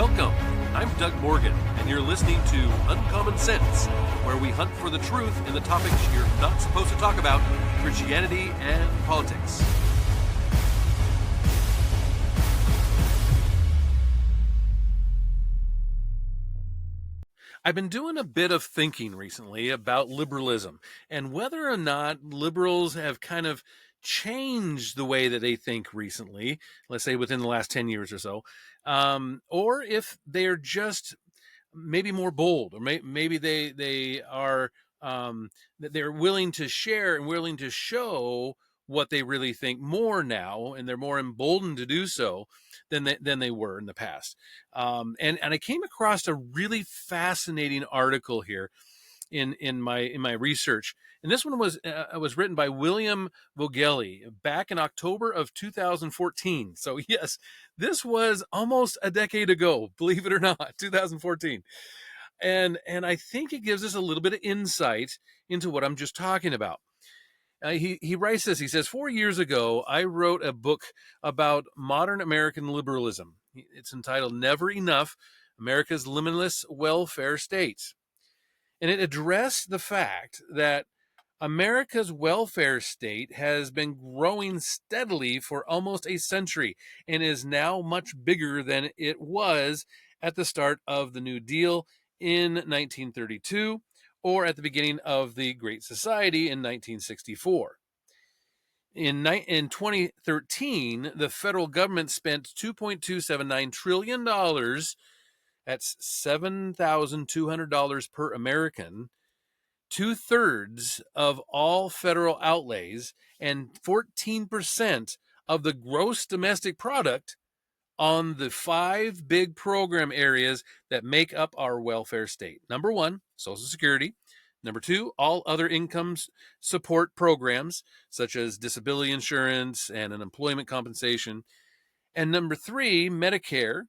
Welcome. I'm Doug Morgan, and you're listening to Uncommon Sense, where we hunt for the truth in the topics you're not supposed to talk about, Christianity and politics. I've been doing a bit of thinking recently about liberalism and whether or not liberals have kind of changed the way that they think recently, let's say within the last 10 years or so, or if they're just maybe more bold, or maybe they are they're willing to share and willing to show what they really think more now, and they're more emboldened to do so than they were in the past. And I came across a really fascinating article here in my research, and this one was written by William Voegeli back in October of 2014. So yes, this was almost a decade ago, believe it or not, 2014. And I think it gives us a little bit of insight into what I'm just talking about. He writes this. He says, 4 years ago, I wrote a book about modern American liberalism. It's entitled Never Enough, America's Limitless Welfare State. And it addressed the fact that America's welfare state has been growing steadily for almost a century and is now much bigger than it was at the start of the New Deal in 1932 or at the beginning of the Great Society in 1964. In 2013, the federal government spent $2.279 trillion. That's $7,200 per American, 2/3 of all federal outlays, and 14% of the gross domestic product on the 5 big program areas that make up our welfare state. Number 1, Social Security. Number 2, all other income support programs, such as disability insurance and unemployment compensation. And number 3, Medicare.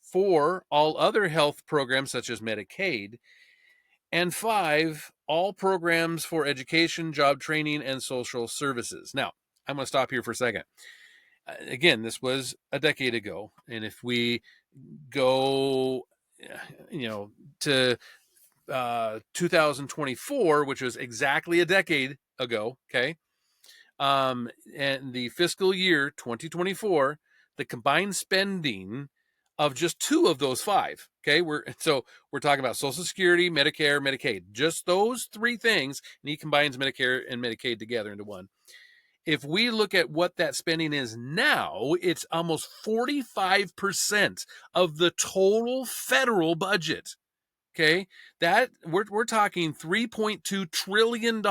4, all other health programs, such as Medicaid. And 5, all programs for education, job training, and social services. Now, I'm going to stop here for a second. Again, this was a decade ago. And if we go, to 2024, which was exactly a decade ago, okay, and the fiscal year 2024, the combined spending of just 2 of those 5, okay, we're talking about Social Security, Medicare, Medicaid, just those 3 things, and he combines Medicare and Medicaid together into one. If we look at what that spending is now, it's almost 45% of the total federal budget. Okay, that we're talking $3.2 trillion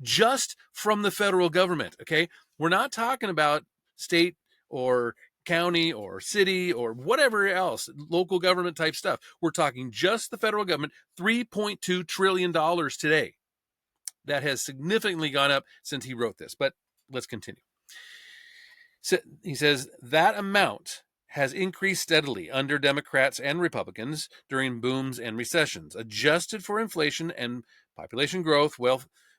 just from the federal government. Okay, we're not talking about state or county or city or whatever else, local government type stuff. We're talking just the federal government, $3.2 trillion today. That has significantly gone up since he wrote this, but let's continue. So he says that amount has increased steadily under Democrats and Republicans during booms and recessions. Adjusted for inflation and population growth,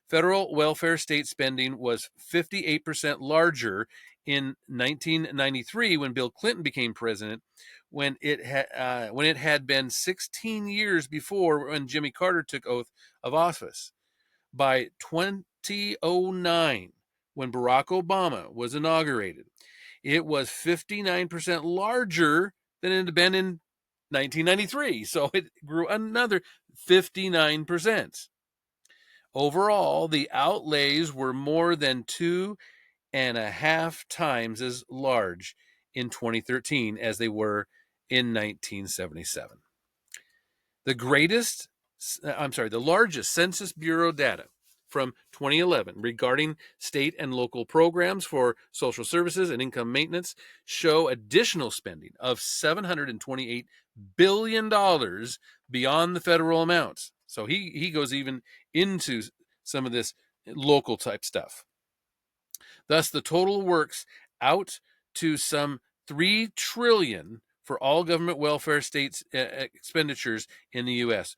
federal welfare state spending was 58% larger in 1993 when Bill Clinton became president, when it had been 16 years before when Jimmy Carter took oath of office. By 2009, when Barack Obama was inaugurated, it was 59% larger than it had been in 1993. So it grew another 59%. Overall, the outlays were more than 2.5 times as large in 2013 as they were in 1977. The largest Census Bureau data from 2011 regarding state and local programs for social services and income maintenance show additional spending of $728 billion beyond the federal amounts. So he goes even into some of this local type stuff. Thus, the total works out to some $3 trillion for all government welfare states expenditures in the U.S.,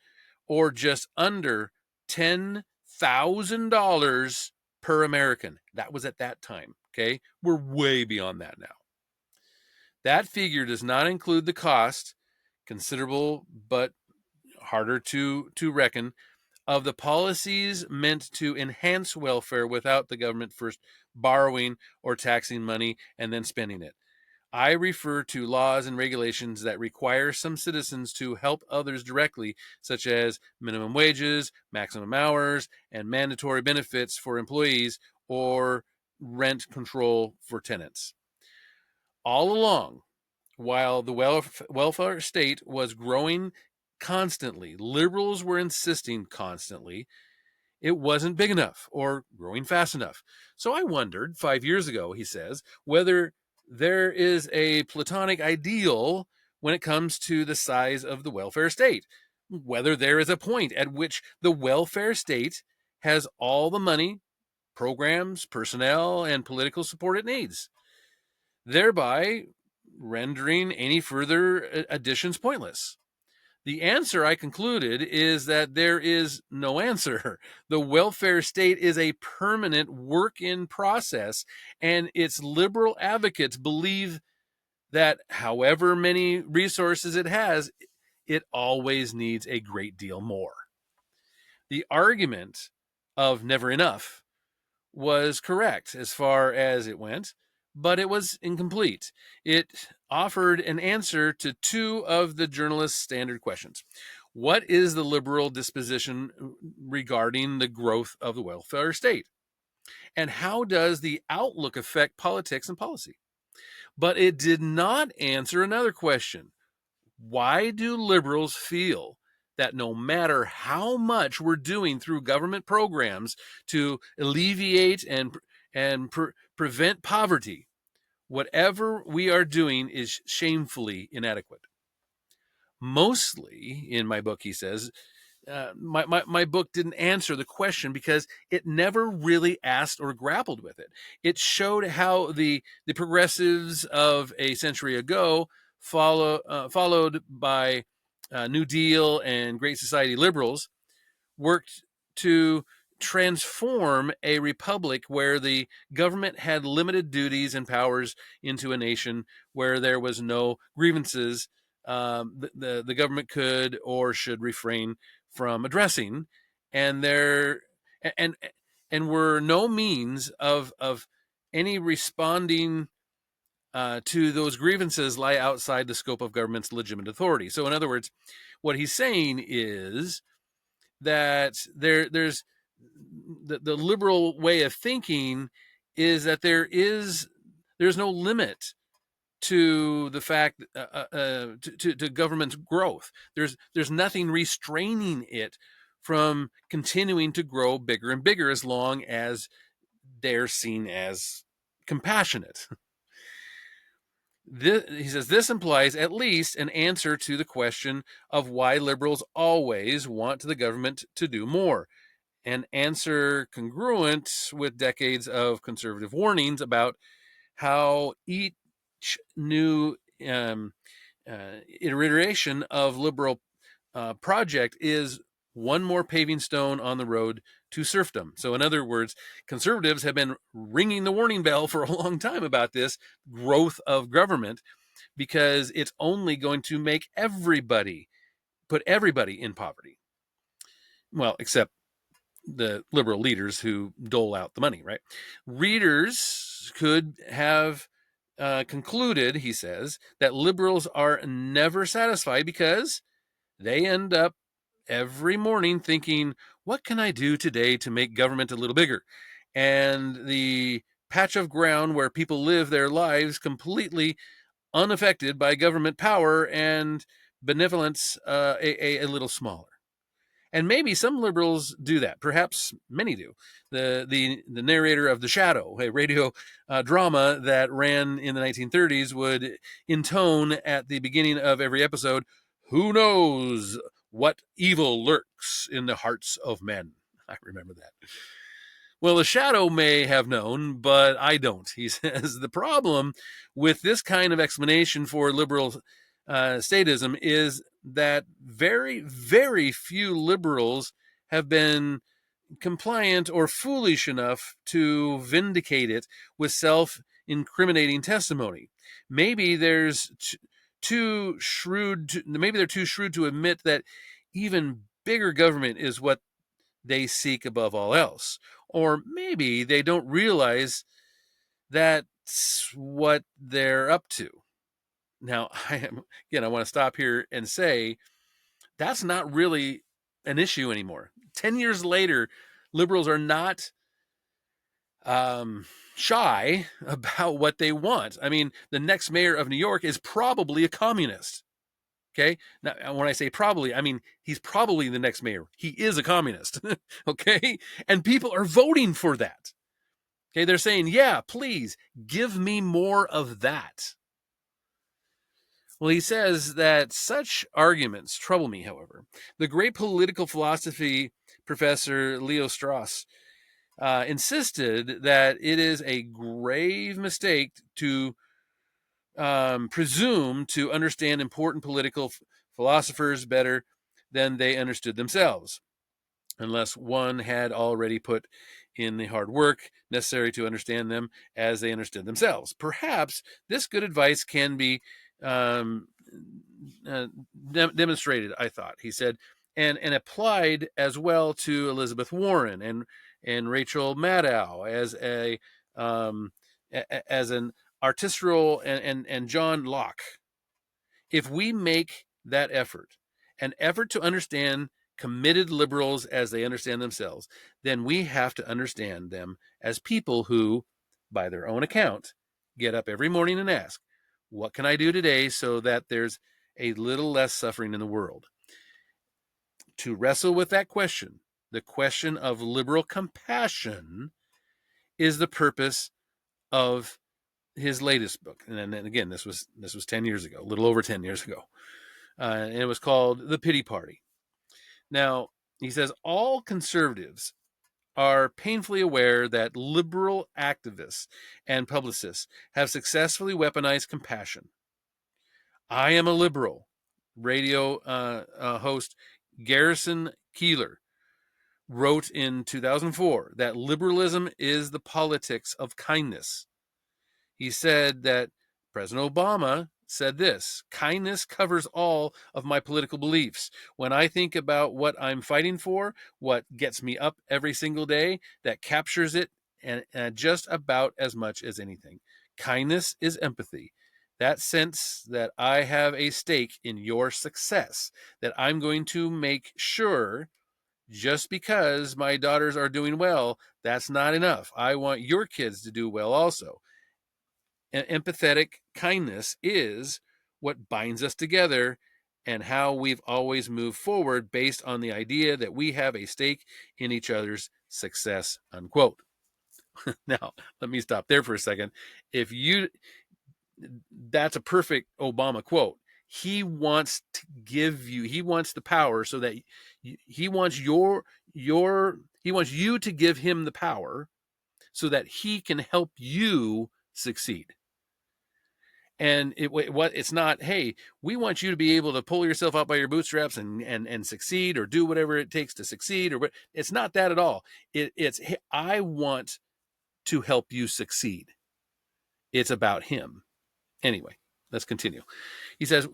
or just under $10,000 per American. That was at that time, okay? We're way beyond that now. That figure does not include the cost considerable but harder to reckon, of the policies meant to enhance welfare without the government first borrowing or taxing money and then spending it. I refer to laws and regulations that require some citizens to help others directly, such as minimum wages, maximum hours, and mandatory benefits for employees or rent control for tenants. All along, while the welfare state was growing constantly, liberals were insisting constantly it wasn't big enough or growing fast enough. So I wondered 5 years ago, he says, whether there is a Platonic ideal when it comes to the size of the welfare state, whether there is a point at which the welfare state has all the money, programs, personnel, and political support it needs, thereby rendering any further additions pointless. The answer, I concluded, is that there is no answer. The welfare state is a permanent work in process, and its liberal advocates believe that however many resources it has, it always needs a great deal more. The argument of never enough was correct as far as it went, but it was incomplete. It offered an answer to two of the journalist's standard questions. What is the liberal disposition regarding the growth of the welfare state? And how does the outlook affect politics and policy? But it did not answer another question. Why do liberals feel that no matter how much we're doing through government programs to alleviate and prevent poverty, whatever we are doing is shamefully inadequate? Mostly, in my book, he says, my book didn't answer the question because it never really asked or grappled with it. It showed how the progressives of a century ago followed by New Deal and Great Society liberals worked to transform a republic where the government had limited duties and powers into a nation where there was no grievances the government could or should refrain from addressing, and there and and were no means of any responding to those grievances lie outside the scope of government's legitimate authority. So, in other words, what he's saying is that there's the liberal way of thinking is that there's no limit to the fact to government's growth. There's nothing restraining it from continuing to grow bigger and bigger as long as they're seen as compassionate. He says this implies at least an answer to the question of why liberals always want the government to do more, an answer congruent with decades of conservative warnings about how each new iteration of liberal project is one more paving stone on the road to serfdom. So, in other words, conservatives have been ringing the warning bell for a long time about this growth of government because it's only going to make put everybody in poverty. Well, except the liberal leaders who dole out the money, right? Readers could have concluded, he says, that liberals are never satisfied because they end up every morning thinking, what can I do today to make government a little bigger? And the patch of ground where people live their lives completely unaffected by government power and benevolence a little smaller. And maybe some liberals do that. Perhaps many do. The narrator of The Shadow, a radio drama that ran in the 1930s, would intone at the beginning of every episode, "Who knows what evil lurks in the hearts of men?" I remember that. Well, The Shadow may have known, but I don't. He says the problem with this kind of explanation for liberal statism is that very, very few liberals have been compliant or foolish enough to vindicate it with self-incriminating testimony. Maybe there's too shrewd to admit that even bigger government is what they seek above all else. Or maybe they don't realize that's what they're up to. Now, I want to stop here and say that's not really an issue anymore. 10 years later, liberals are not shy about what they want. I mean, the next mayor of New York is probably a communist. Okay. Now, when I say probably, I mean, he's probably the next mayor. He is a communist. Okay. And people are voting for that. Okay. They're saying, yeah, please give me more of that. Well, he says that such arguments trouble me, however. The great political philosophy professor Leo Strauss insisted that it is a grave mistake to presume to understand important political philosophers better than they understood themselves, unless one had already put in the hard work necessary to understand them as they understood themselves. Perhaps this good advice can be demonstrated, I thought, he said, and applied as well to Elizabeth Warren and Rachel Maddow as an artistical and John Locke. If we make that effort, an effort to understand committed liberals as they understand themselves, then we have to understand them as people who, by their own account, get up every morning and ask, what can I do today so that there's a little less suffering in the world? To wrestle with that question, the question of liberal compassion, is the purpose of his latest book. And again, this was 10 years ago, a little over 10 years ago. And it was called The Pity Party. Now, he says all conservatives are painfully aware that liberal activists and publicists have successfully weaponized compassion. I am a liberal, radio host Garrison Keillor wrote in 2004 that liberalism is the politics of kindness. He said that President Obama said this: kindness covers all of my political beliefs. When I think about what I'm fighting for, what gets me up every single day, that captures it and just about as much as anything. Kindness is empathy. That sense that I have a stake in your success, that I'm going to make sure just because my daughters are doing well, that's not enough. I want your kids to do well also. And empathetic kindness is what binds us together and how we've always moved forward based on the idea that we have a stake in each other's success, unquote. Now, let me stop there for a second. That's a perfect Obama quote. He wants the power so that he wants you to give him the power so that he can help you succeed. And it's not, hey, we want you to be able to pull yourself up by your bootstraps and succeed or do whatever it takes to succeed. Or it's not that at all. It's, hey, I want to help you succeed. It's about him. Anyway, let's continue. He says,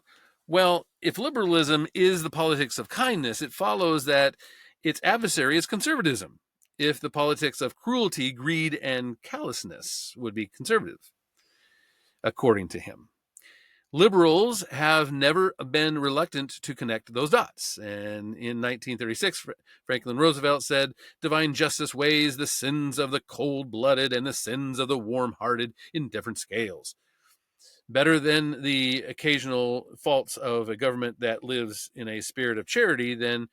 well, if liberalism is the politics of kindness, it follows that its adversary is conservatism. If the politics of cruelty, greed, and callousness would be conservative, according to him. Liberals have never been reluctant to connect those dots. And in 1936, Franklin Roosevelt said, divine justice weighs the sins of the cold-blooded and the sins of the warm-hearted in different scales. Better than the occasional faults of a government that lives in a spirit of charity than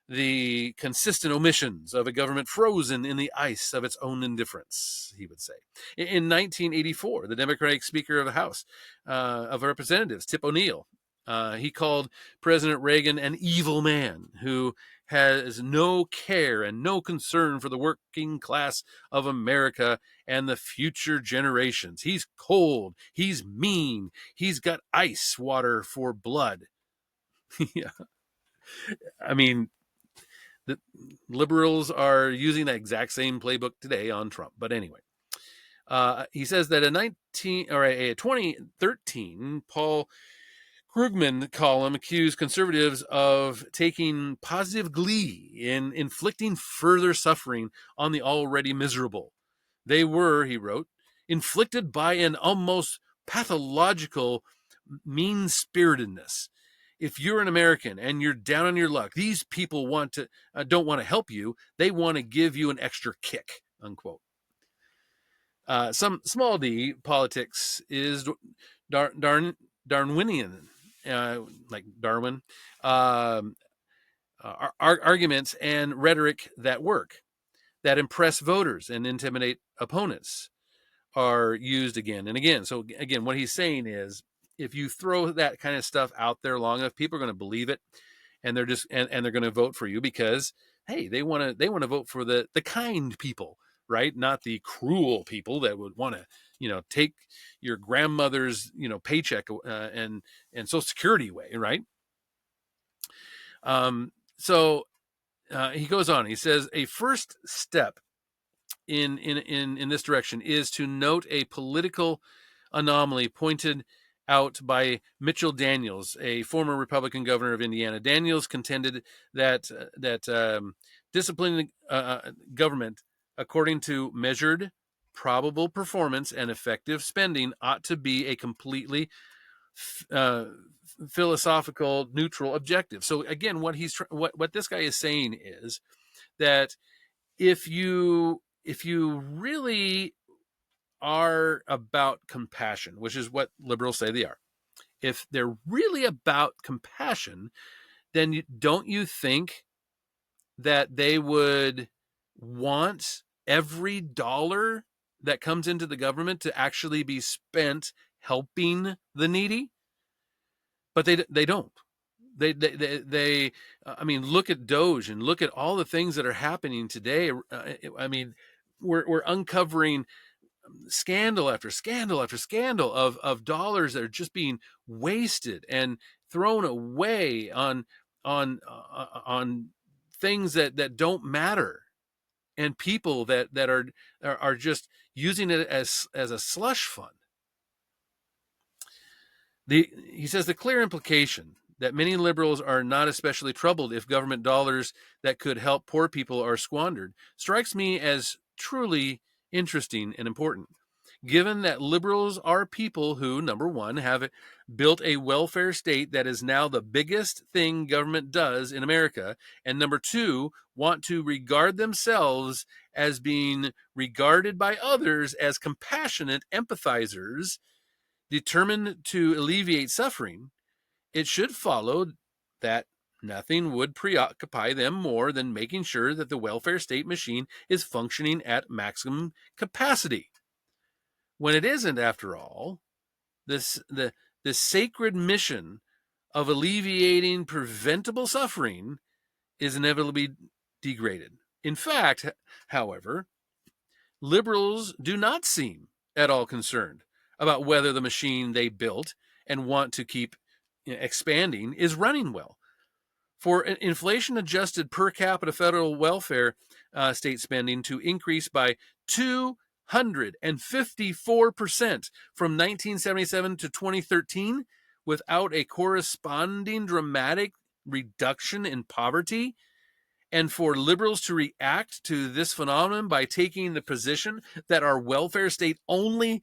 the consistent omissions of a government frozen in the ice of its own indifference, he would say. In 1984, the Democratic Speaker of the House of Representatives, Tip O'Neill, he called President Reagan an evil man who has no care and no concern for the working class of America and the future generations. He's cold. He's mean. He's got ice water for blood. Yeah. I mean, the liberals are using that exact same playbook today on Trump. But anyway, he says that in 2013, Paul Krugman column accused conservatives of taking positive glee in inflicting further suffering on the already miserable. They were, he wrote, inflicted by an almost pathological mean-spiritedness. If you're an American and you're down on your luck, these people don't want to help you. They want to give you an extra kick, unquote. Some small d politics is Darwinian, like Darwin, arguments and rhetoric that work, that impress voters and intimidate opponents, are used again and again. So again, what he's saying is, if you throw that kind of stuff out there long enough, people are going to believe it, and they're just and they're going to vote for you because, hey, they want to vote for the kind people, right? Not the cruel people that would want to take your grandmother's paycheck and Social Security away, right? So he goes on. He says a first step in this direction is to note a political anomaly pointed out by Mitchell Daniels, a former Republican governor of Indiana. Daniels contended that disciplining government according to measured, probable performance and effective spending ought to be a completely philosophical, neutral objective. So again, what this guy is saying is that if you really are about compassion, which is what liberals say they are, if they're really about compassion, then don't you think that they would want every dollar that comes into the government to actually be spent helping the needy? But they don't. They I mean, look at Doge and look at all the things that are happening today. I mean, we're uncovering scandal after scandal after scandal of dollars that are just being wasted and thrown away on things that don't matter, and people that are just using it as a slush fund. He says the clear implication that many liberals are not especially troubled if government dollars that could help poor people are squandered strikes me as truly interesting and important, given that liberals are people who, number one, have built a welfare state that is now the biggest thing government does in America, and number two, want to regard themselves as being regarded by others as compassionate empathizers determined to alleviate suffering. It should follow that nothing would preoccupy them more than making sure that the welfare state machine is functioning at maximum capacity. When it isn't, after all, the sacred mission of alleviating preventable suffering is inevitably degraded. In fact, however, liberals do not seem at all concerned about whether the machine they built and want to keep expanding is running well. For inflation-adjusted per capita federal welfare state spending to increase by 254% from 1977 to 2013 without a corresponding dramatic reduction in poverty, and for liberals to react to this phenomenon by taking the position that our welfare state only,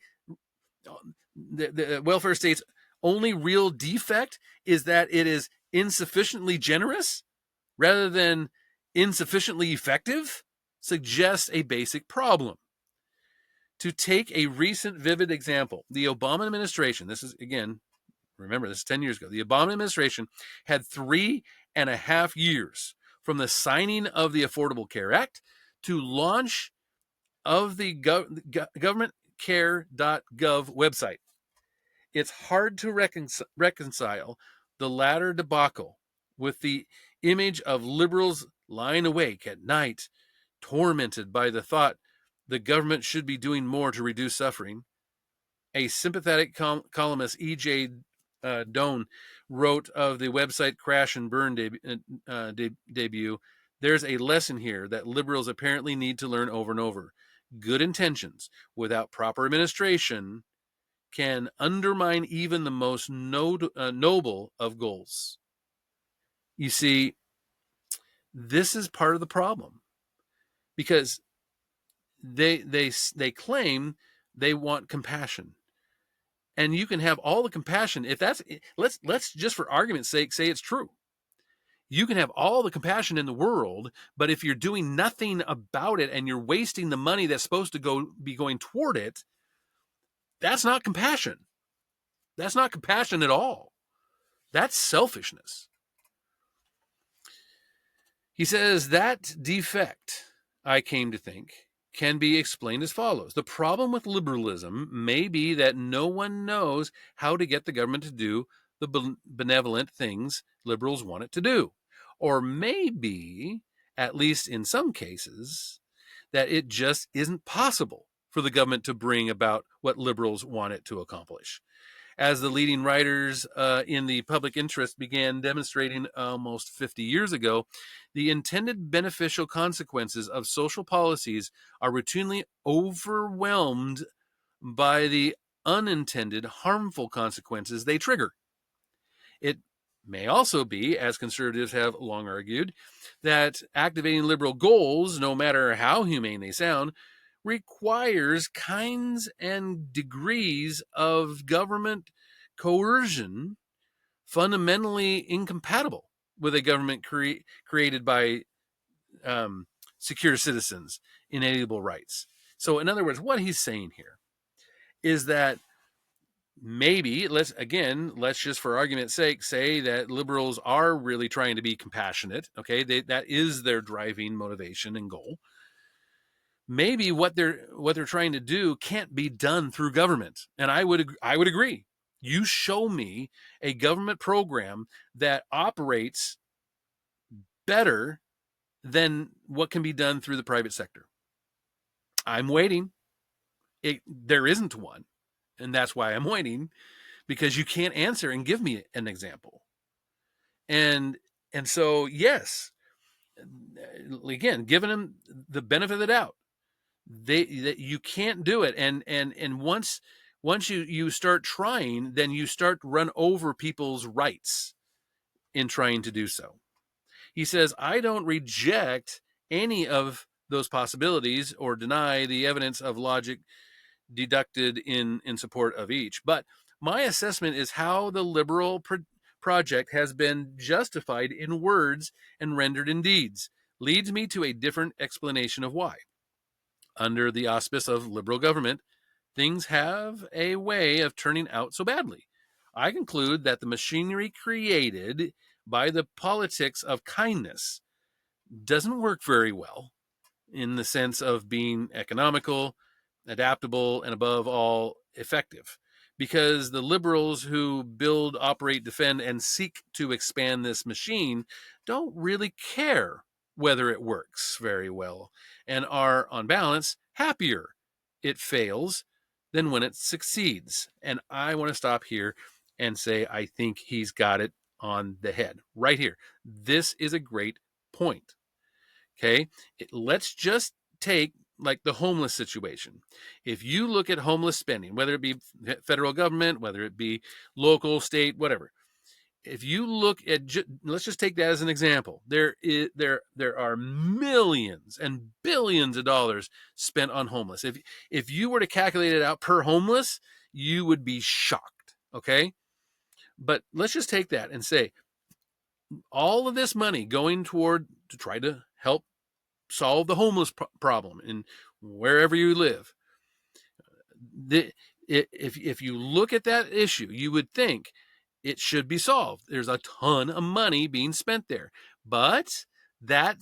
the welfare state's only real defect is that it is insufficiently generous rather than insufficiently effective, suggests a basic problem. To take a recent vivid example, the Obama administration, this is, again, remember, this is 10 years ago, the Obama administration had 3.5 years from the signing of the Affordable Care Act to launch of the governmentcare.gov website. It's hard to reconcile the latter debacle with the image of liberals lying awake at night, tormented by the thought the government should be doing more to reduce suffering. A sympathetic columnist, E.J. Doan, wrote of the website Crash and Burn debut, there's a lesson here that liberals apparently need to learn over and over. Good intentions without proper administration can undermine even the most noble of goals. You see, this is part of the problem, because they claim they want compassion, and you can have all the compassion if that's, let's just for argument's sake say it's true. You can have all the compassion in the world, but if you're doing nothing about it and you're wasting the money that's supposed to be going toward it, that's not compassion. That's not compassion at all. That's selfishness. He says that defect, I came to think, can be explained as follows. The problem with liberalism may be that no one knows how to get the government to do the benevolent things liberals want it to do. Or maybe, at least in some cases, that it just isn't possible for the government to bring about what liberals want it to accomplish. As the leading writers in the public interest began demonstrating almost 50 years ago, the intended beneficial consequences of social policies are routinely overwhelmed by the unintended harmful consequences they trigger. It may also be, as conservatives have long argued, that activating liberal goals, no matter how humane they sound, requires kinds and degrees of government coercion fundamentally incompatible with a government created by secure citizens' inalienable rights. So, in other words, what he's saying here is that maybe, let's just for argument's sake say that liberals are really trying to be compassionate. Okay, that is their driving motivation and goal. Maybe what they're trying to do can't be done through government, and I would agree. You show me a government program that operates better than what can be done through the private sector. I'm waiting. There isn't one, and that's why I'm waiting, because you can't answer and give me an example. And so, yes, again, giving them the benefit of the doubt, you can't do it. And once you start trying, then you start to run over people's rights in trying to do so. He says, I don't reject any of those possibilities or deny the evidence of logic deducted in support of each. But my assessment is how the liberal project has been justified in words and rendered in deeds leads me to a different explanation of why. Under the auspice of liberal government, things have a way of turning out so badly. I conclude that the machinery created by the politics of kindness doesn't work very well in the sense of being economical, adaptable, and above all, effective. Because the liberals who build, operate, defend, and seek to expand this machine don't really care whether it works very well and are, on balance, happier it fails than when it succeeds. And I want to stop here and say I think he's got it on the head right here. This is a great point. Okay, let's just take like the homeless situation. If you look at homeless spending, whether it be federal government, whether it be local, state, whatever, if you look at, let's just take that as an example. There are millions and billions of dollars spent on homeless. If you were to calculate it out per homeless, you would be shocked. Okay, but let's just take that and say all of this money going toward to try to help solve the homeless problem in wherever you live. If you look at that issue, you would think it should be solved. There's a ton of money being spent there, but that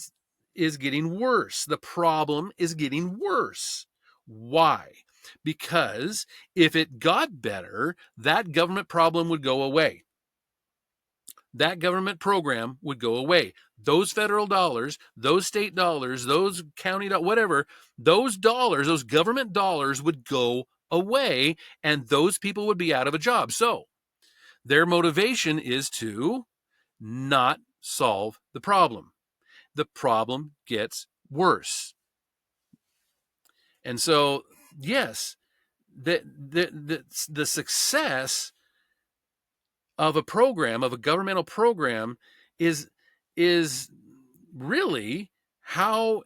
is getting worse. The problem is getting worse. Why? Because if it got better, that government problem would go away. That government program would go away. Those federal dollars, those state dollars, those county dollars, whatever, those dollars, those government dollars would go away, and those people would be out of a job. So their motivation is to not solve the problem. The problem gets worse. And so, yes, the success of a program, of a governmental program, is really how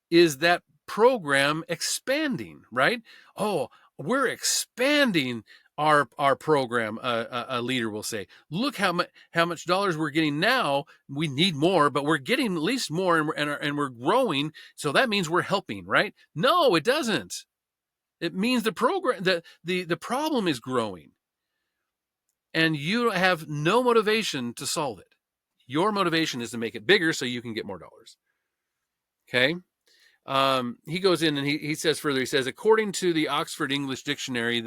is that program expanding, right? Oh, we're expanding our program. A leader will say, "Look how much dollars we're getting now. We need more, but we're getting at least more, and we're growing. So that means we're helping, right?" No, it doesn't. It means the program the problem is growing, and you have no motivation to solve it. Your motivation is to make it bigger so you can get more dollars. Okay. He goes in and he says further, he says, according to the Oxford English Dictionary,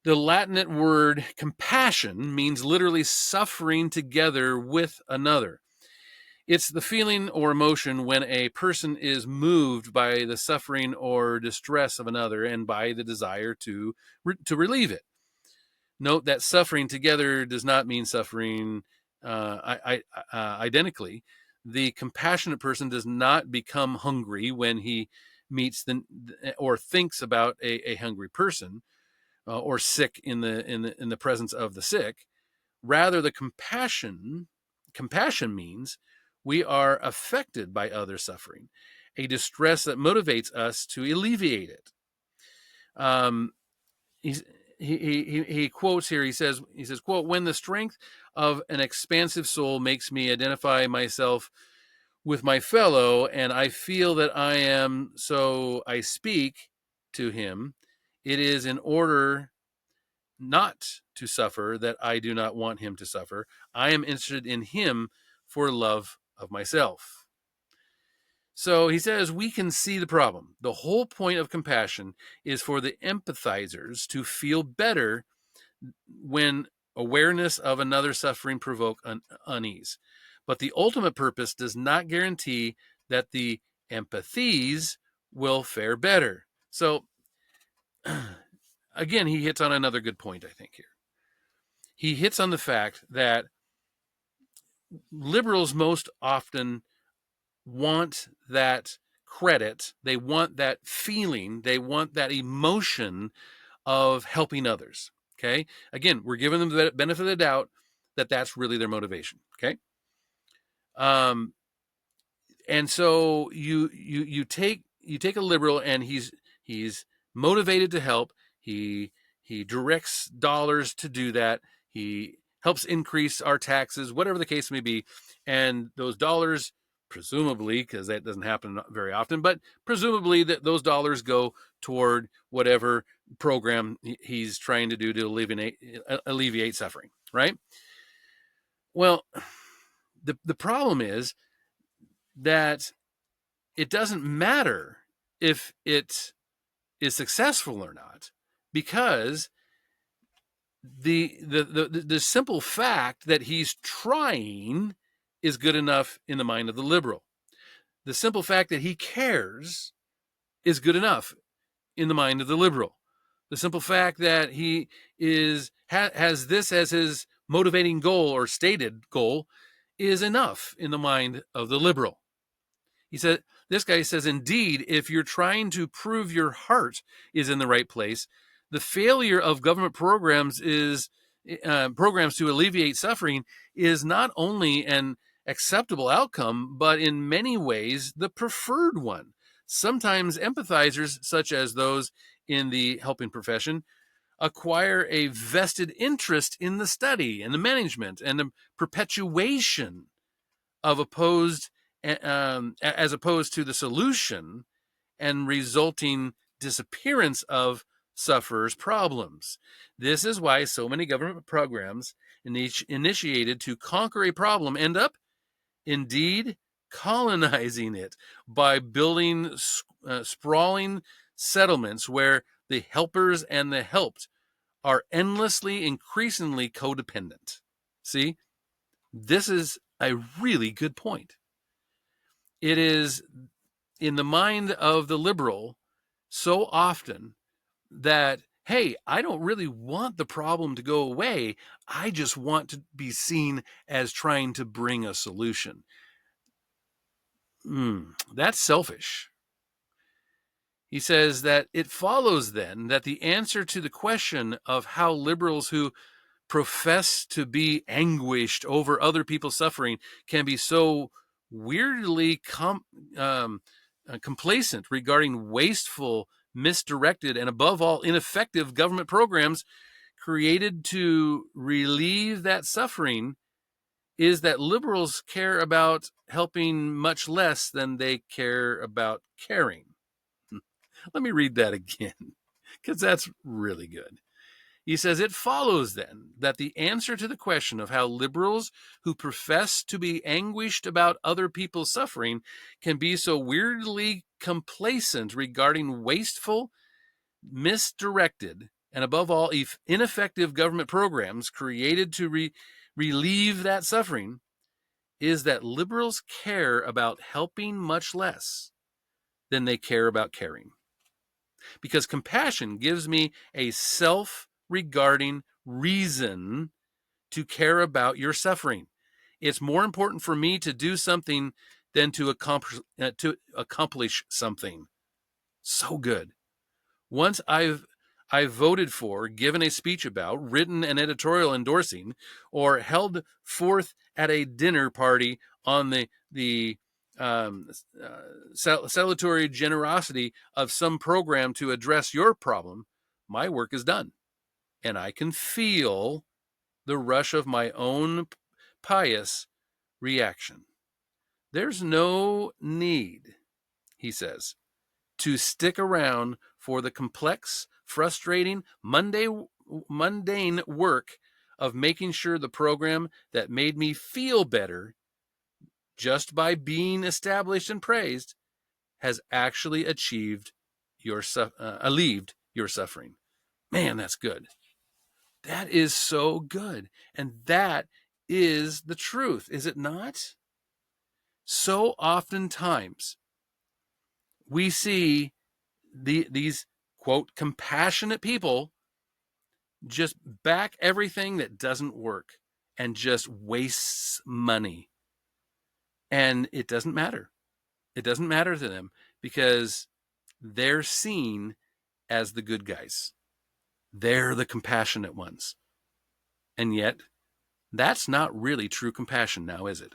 the Latin word compassion means literally suffering together with another. It's the feeling or emotion when a person is moved by the suffering or distress of another and by the desire to relieve it. Note that suffering together does not mean suffering identically. The compassionate person does not become hungry when he meets or thinks about a hungry person, or sick in the presence of the sick. Rather, the compassion means we are affected by other suffering, a distress that motivates us to alleviate it. He quotes here. He says, quote, when the strength of an expansive soul makes me identify myself with my fellow, and I feel that I am, so I speak to him, it is in order not to suffer that I do not want him to suffer. I am interested in him for love of myself. So he says we can see the problem. The whole point of compassion is for the empathizers to feel better when awareness of another suffering provoke unease. But the ultimate purpose does not guarantee that the empathies will fare better. So again, he hits on another good point, I think, here. He hits on the fact that liberals most often want that credit, they want that feeling, they want that emotion of helping others. Okay. Again, we're giving them the benefit of the doubt that that's really their motivation. Okay. And so you take a liberal, and he's motivated to help. He directs dollars to do that. He helps increase our taxes, whatever the case may be, and those dollars, presumably, because that doesn't happen very often, but presumably that those dollars go toward whatever program he's trying to do to alleviate suffering, right? Well, the problem is that it doesn't matter if it is successful or not, because the simple fact that he's trying is good enough in the mind of the liberal. The simple fact that he cares is good enough in the mind of the liberal. The simple fact that he has this as his motivating goal or stated goal is enough in the mind of the liberal. He said, this guy says, indeed, if you're trying to prove your heart is in the right place, the failure of government programs to alleviate suffering is not only an acceptable outcome, but in many ways the preferred one. Sometimes empathizers, such as those in the helping profession, acquire a vested interest in the study and the management and the perpetuation of as opposed to the solution and resulting disappearance of sufferers' problems. This is why so many government programs initiated to conquer a problem end up, indeed, colonizing it by building sprawling settlements where the helpers and the helped are endlessly, increasingly codependent. See, this is a really good point. It is in the mind of the liberal so often that, hey, I don't really want the problem to go away. I just want to be seen as trying to bring a solution. That's selfish. He says that it follows then that the answer to the question of how liberals who profess to be anguished over other people's suffering can be so weirdly complacent regarding wasteful, misdirected, and above all, ineffective government programs created to relieve that suffering is that liberals care about helping much less than they care about caring. Let me read that again, because that's really good. He says, it follows then that the answer to the question of how liberals who profess to be anguished about other people's suffering can be so weirdly complacent regarding wasteful, misdirected, and above all, ineffective government programs created to relieve that suffering is that liberals care about helping much less than they care about caring. Because compassion gives me a self-regarding reason to care about your suffering. It's more important for me to do something than to accomplish something. So good. Once I've voted for, given a speech about, written an editorial endorsing, or held forth at a dinner party on the salutary generosity of some program to address your problem, my work is done. And I can feel the rush of my own pious reaction. There's no need, he says, to stick around for the complex, frustrating, mundane work of making sure the program that made me feel better just by being established and praised has actually alleviated your suffering. Man, that's good. That is so good. And that is the truth, is it not? So oftentimes we see these, quote, compassionate people just back everything that doesn't work and just wastes money. And it doesn't matter. It doesn't matter to them because they're seen as the good guys. They're the compassionate ones. And yet, that's not really true compassion now, is it?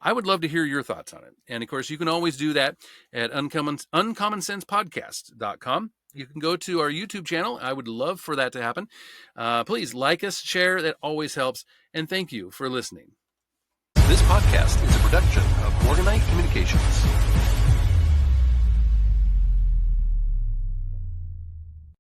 I would love to hear your thoughts on it. And of course, you can always do that at uncommonsensepodcast.com. You can go to our YouTube channel. I would love for that to happen. Please like us, share. That always helps. And thank you for listening. This podcast is a production of Morganite Communications.